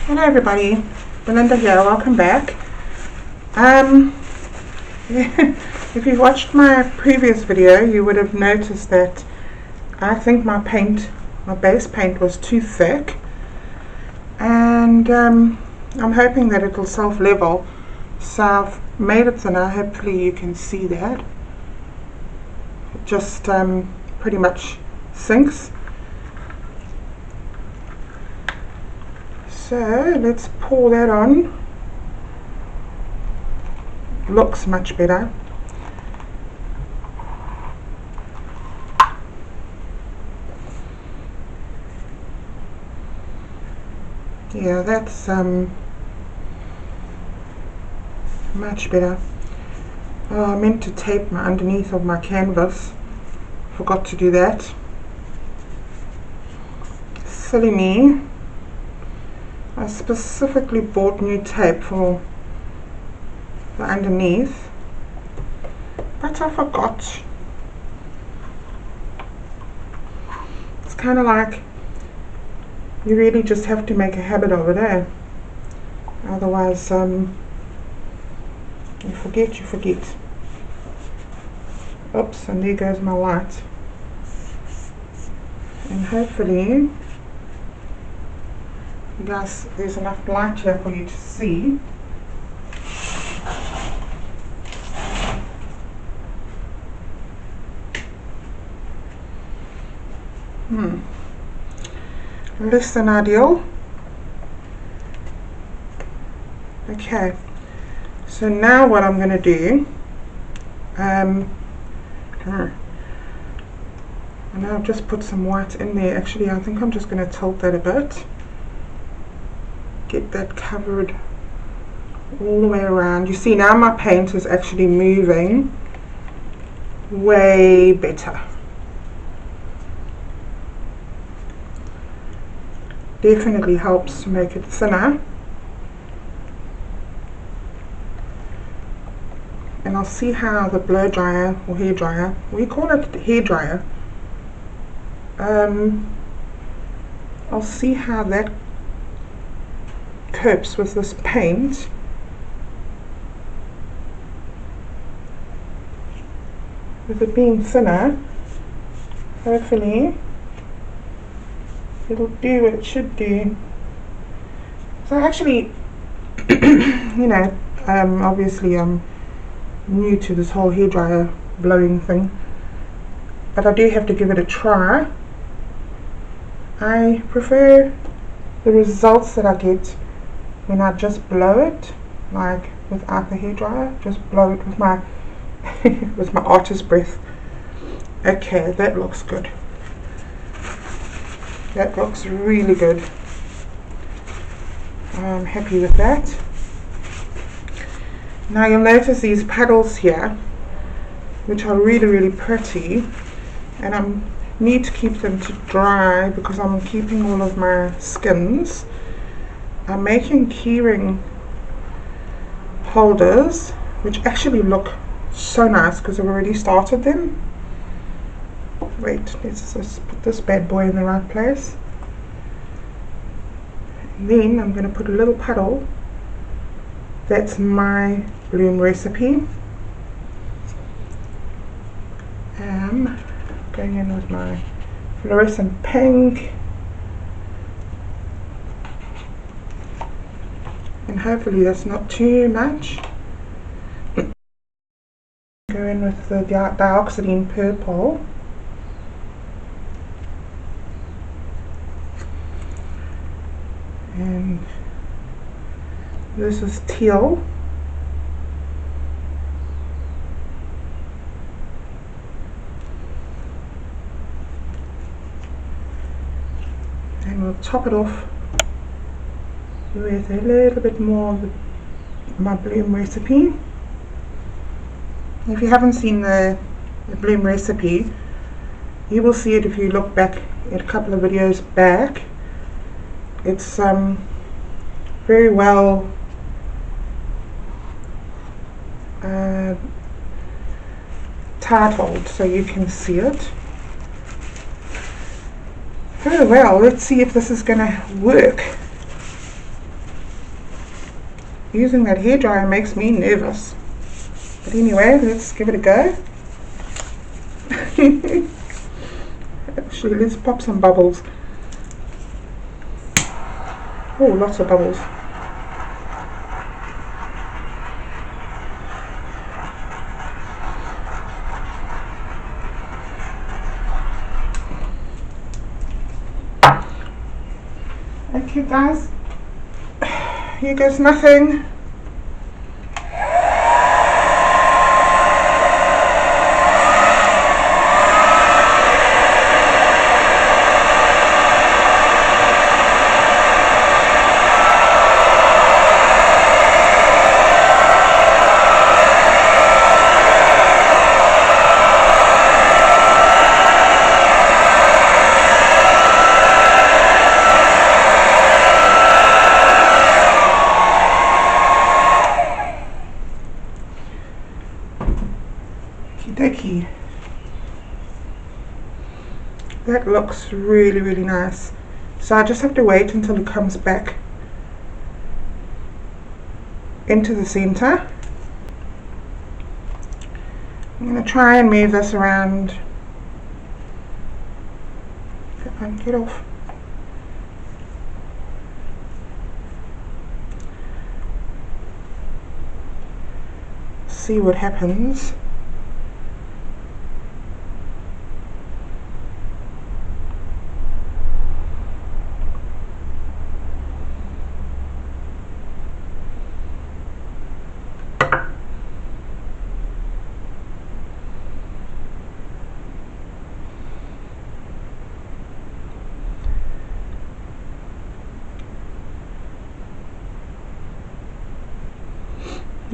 Hello everybody, Belinda here, welcome back. If you've watched my previous video, you would have noticed that I think my base paint was too thick, and I'm hoping that it'll self-level. So I've made it thinner. Hopefully you can see that. It just pretty much sinks. So let's pour that on. Looks much better. Yeah, that's much better. Oh, I meant to tape my underneath of my canvas. Forgot to do that. Silly me. I specifically bought new tape for the underneath, but I forgot. It's kind of like you really just have to make a habit of it, eh? Otherwise, you forget. Oops, and there goes my light. And hopefully, guys, there's enough light here for you to see. Less than ideal. Okay, so now what I'm going to do, and I've just put some white in there. Actually, I think I'm just going to tilt that a bit. Get that covered all the way around. You see now my paint is actually moving way better. Definitely helps to make it thinner. And I'll see how the blow dryer or hair dryer, we call it hair dryer, I'll see how that copes with this paint. With it being thinner, hopefully it'll do what it should do. So actually, you know, obviously I'm new to this whole hairdryer blowing thing, but I do have to give it a try. I prefer the results that I get when I just blow it, like without the hairdryer. Just blow it with my with my artist breath. Okay, that looks good. That looks really good. I'm happy with that. Now you'll notice these puddles here, which are really pretty, and I need to keep them to dry because I'm keeping all of my skins. I'm making keyring holders, which actually look so nice because I've already started them. Wait, let's just put this bad boy in the right place. And then I'm going to put a little puddle. That's my bloom recipe. Going in with my fluorescent pink, and hopefully that's not too much. Go in with the dioxazine purple. And this is teal. And we'll top it off with a little bit more of my bloom recipe. If you haven't seen the bloom recipe, you will see it if you look back at a couple of videos back. It's very well titled, so you can see it. Oh well, let's see if this is going to work. using that hairdryer makes me nervous. But anyway, let's give it a go. Actually, let's pop some bubbles. Oh, lots of bubbles. Okay guys, here goes nothing. Okie. That looks really, really nice. So I just have to wait until it comes back into the center. I'm going to try and move this around. Come on, get off. See what happens.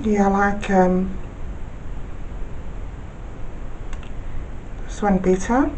Yeah, I like this one better.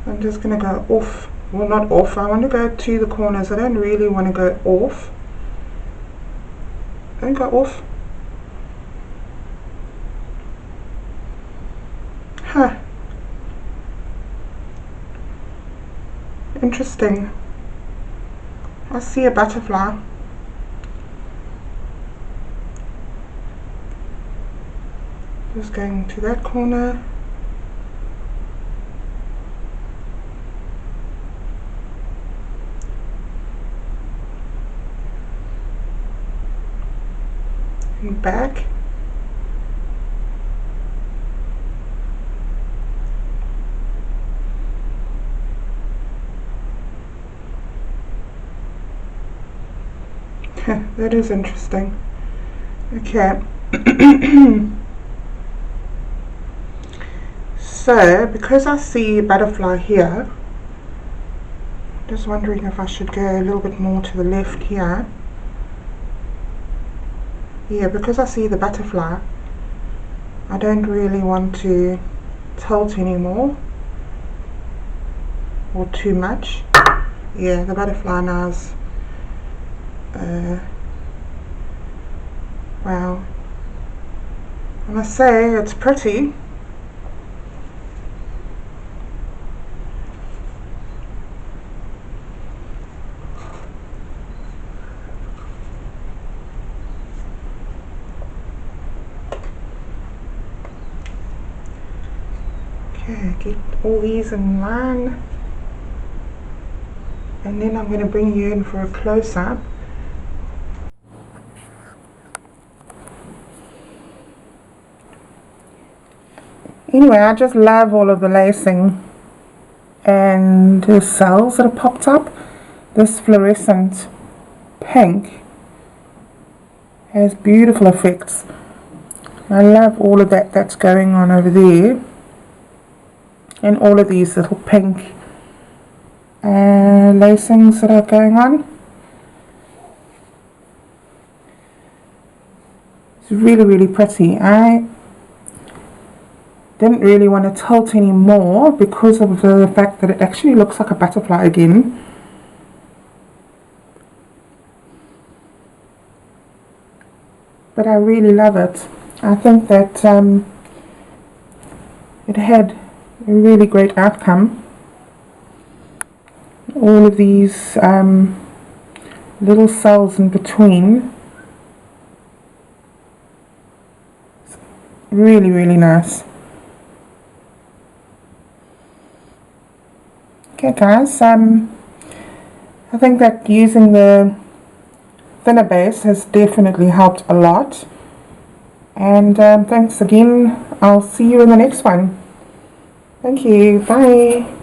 I'm just going to go off, well not off, I want to go to the corners. I don't really want to go off. Don't go off. Huh. Interesting. I see a butterfly. Just going to that corner. And back. That is interesting. Okay. So, because I see a butterfly here, just wondering if I should go a little bit more to the left here. Yeah, because I see the butterfly, I don't really want to tilt anymore or too much. Yeah, the butterfly now is wow, I must say it's pretty. Okay, get all these in line, and then I'm going to bring you in for a close-up. Anyway, I just love all of the lacing and the cells that have popped up. This fluorescent pink has beautiful effects. I love all of that that's going on over there, and all of these little pink lacings that are going on. It's really, really pretty. I didn't really want to tilt anymore because of the fact that it actually looks like a butterfly again. But I really love it. I think that it had a really great outcome. All of these little cells in between. Really, really nice. Okay guys, I think that using the thinner base has definitely helped a lot. And thanks again. I'll see you in the next one. Thank you. Bye.